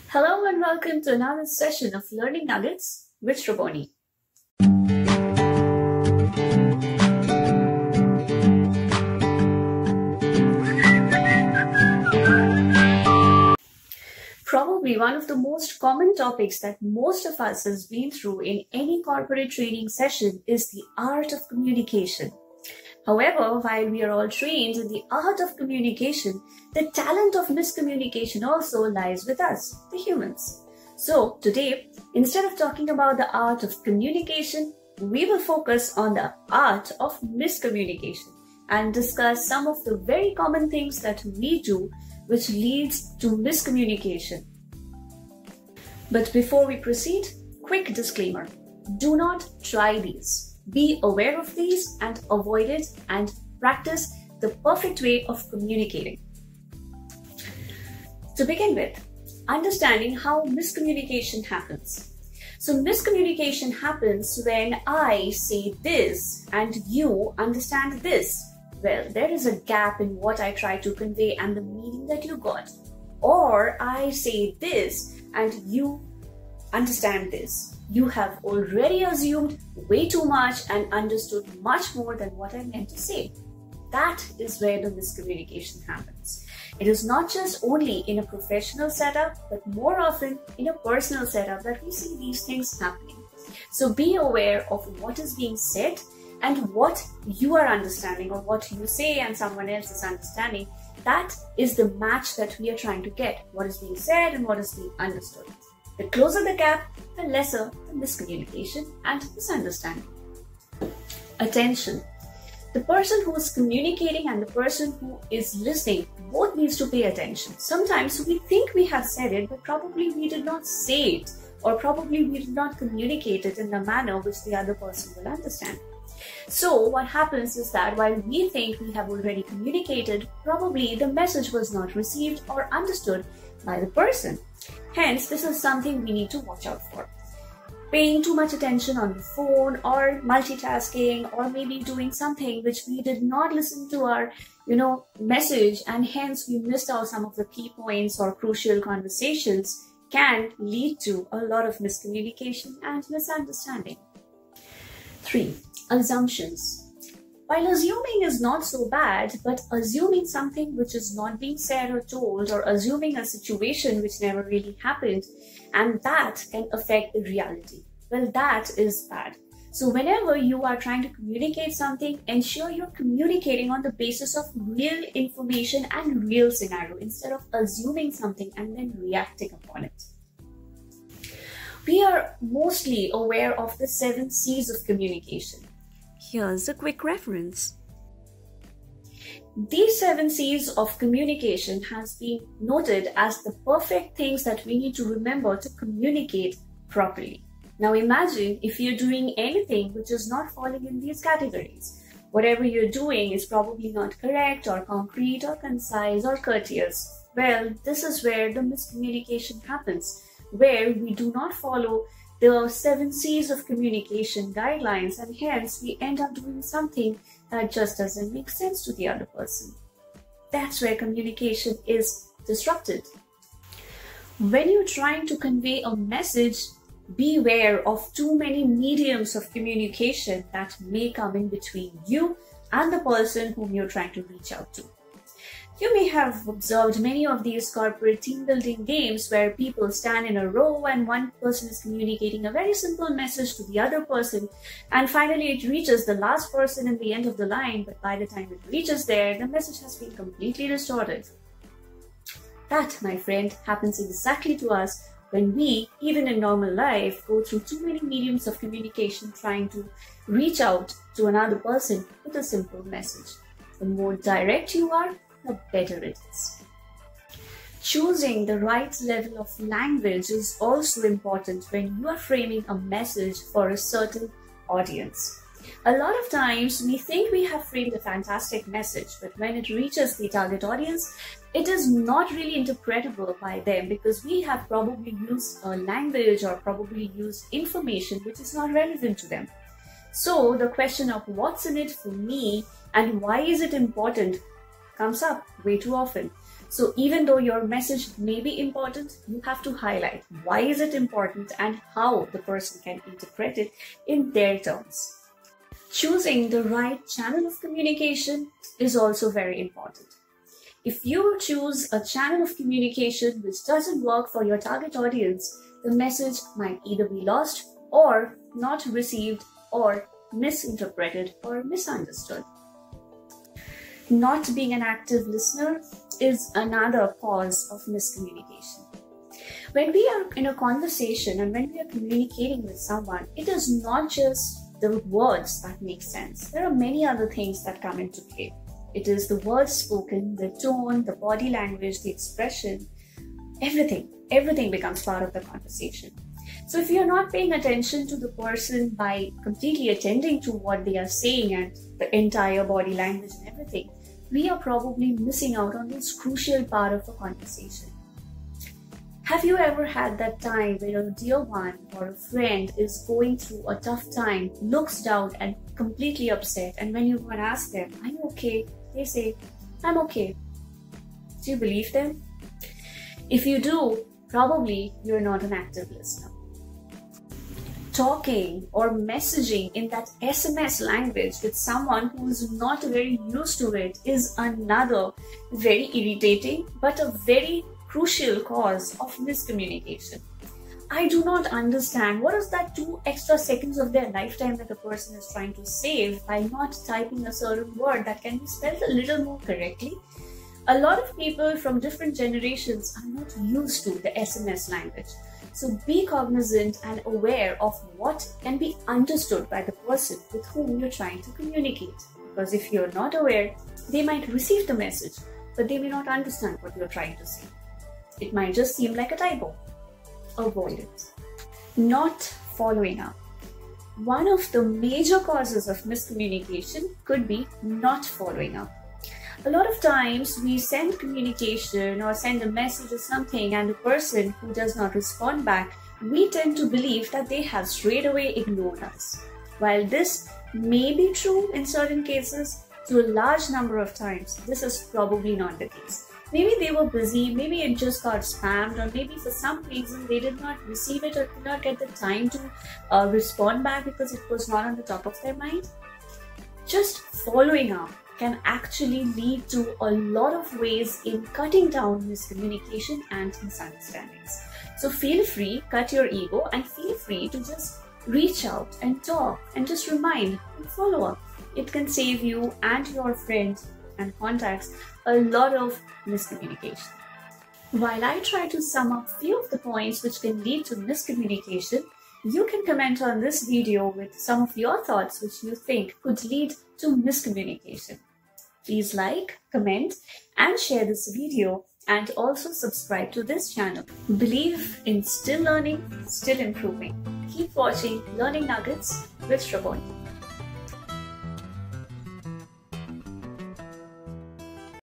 Hello and welcome to another session of Learning Nuggets with Shraboni. Probably one of the most common topics that most of us has been through in any corporate training session is the art of communication. However, while we are all trained in the art of communication, the talent of miscommunication also lies with us, the humans. So today, instead of talking about the art of communication, we will focus on the art of miscommunication and discuss some of the very common things that we do which leads to miscommunication. But before we proceed, quick disclaimer. Do not try these. Be aware of these and avoid it and practice the perfect way of communicating. To begin with, understanding how miscommunication happens. So miscommunication happens when I say this and you understand this. Well, there is a gap in what I try to convey and the meaning that you got. Or I say this and you understand this. You have already assumed way too much and understood much more than what I meant to say. That is where the miscommunication happens. It is not just only in a professional setup, but more often in a personal setup that we see these things happening. So be aware of what is being said and what you are understanding, or what you say and someone else is understanding. That is the match that we are trying to get. What is being said and what is being understood. The closer the gap, the lesser the miscommunication and misunderstanding. Attention. The person who is communicating and the person who is listening both needs to pay attention. Sometimes we think we have said it, but probably we did not say it, or probably we did not communicate it in the manner which the other person will understand. So what happens is that while we think we have already communicated, probably the message was not received or understood by the person. Hence, this is something we need to watch out for. Paying too much attention on the phone, or multitasking, or maybe doing something which we did not listen to our, message, and hence we missed out some of the key points or crucial conversations, can lead to a lot of miscommunication and misunderstanding. 3. Assumptions. While assuming is not so bad, but assuming something which is not being said or told, or assuming a situation which never really happened, and that can affect the reality, well, that is bad. So whenever you are trying to communicate something, ensure you're communicating on the basis of real information and real scenario instead of assuming something and then reacting upon it. We are mostly aware of the 7 C's of communication. Here's a quick reference. These 7 C's of communication has been noted as the perfect things that we need to remember to communicate properly. Now imagine if you're doing anything which is not falling in these categories. Whatever you're doing is probably not correct or concrete or concise or courteous. Well, this is where the miscommunication happens, where we do not follow the 7 C's of communication guidelines, and hence we end up doing something that just doesn't make sense to the other person. That's where communication is disrupted. When you're trying to convey a message, beware of too many mediums of communication that may come in between you and the person whom you're trying to reach out to. You may have observed many of these corporate team building games where people stand in a row and one person is communicating a very simple message to the other person, and finally it reaches the last person in the end of the line, but by the time it reaches there, the message has been completely distorted. That, my friend, happens exactly to us when we, even in normal life, go through too many mediums of communication trying to reach out to another person with a simple message. The more direct you are, the better it is. Choosing the right level of language is also important when you are framing a message for a certain audience. A lot of times we think we have framed a fantastic message, but when it reaches the target audience, it is not really interpretable by them because we have probably used a language or probably used information which is not relevant to them. So the question of what's in it for me and why is it important comes up way too often. So even though your message may be important, you have to highlight why is it important and how the person can interpret it in their terms. Choosing the right channel of communication is also very important. If you choose a channel of communication which doesn't work for your target audience, the message might either be lost or not received or misinterpreted or misunderstood. Not being an active listener is another cause of miscommunication. When we are in a conversation and when we are communicating with someone, it is not just the words that make sense. There are many other things that come into play. It is the words spoken, the tone, the body language, the expression, everything. Everything becomes part of the conversation. So if you're not paying attention to the person by completely attending to what they are saying and the entire body language and everything, we are probably missing out on this crucial part of the conversation. Have you ever had that time where a dear one or a friend is going through a tough time, looks down and completely upset, and when you go and ask them, "Are you okay?" they say, "I'm okay." Do you believe them? If you do, probably you're not an active listener. Talking or messaging in that SMS language with someone who is not very used to it is another very irritating but a very crucial cause of miscommunication. I do not understand what is that 2 extra seconds of their lifetime that a person is trying to save by not typing a certain word that can be spelled a little more correctly. A lot of people from different generations are not used to the SMS language. So be cognizant and aware of what can be understood by the person with whom you're trying to communicate. Because if you're not aware, they might receive the message, but they may not understand what you're trying to say. It might just seem like a typo. Avoid it. Not following up. One of the major causes of miscommunication could be not following up. A lot of times we send communication or send a message or something, and the person who does not respond back, we tend to believe that they have straight away ignored us. While this may be true in certain cases, to a large number of times, this is probably not the case. Maybe they were busy, maybe it just got spammed, or maybe for some reason they did not receive it or did not get the time to respond back because it was not on the top of their mind. Just following up can actually lead to a lot of ways in cutting down miscommunication and misunderstandings. So feel free, cut your ego, and feel free to just reach out and talk and just remind and follow up. It can save you and your friends and contacts a lot of miscommunication. While I try to sum up few of the points which can lead to miscommunication, you can comment on this video with some of your thoughts which you think could lead to miscommunication. Please like, comment, and share this video, and also subscribe to this channel. Believe in still learning, still improving. Keep watching Learning Nuggets with Shravani.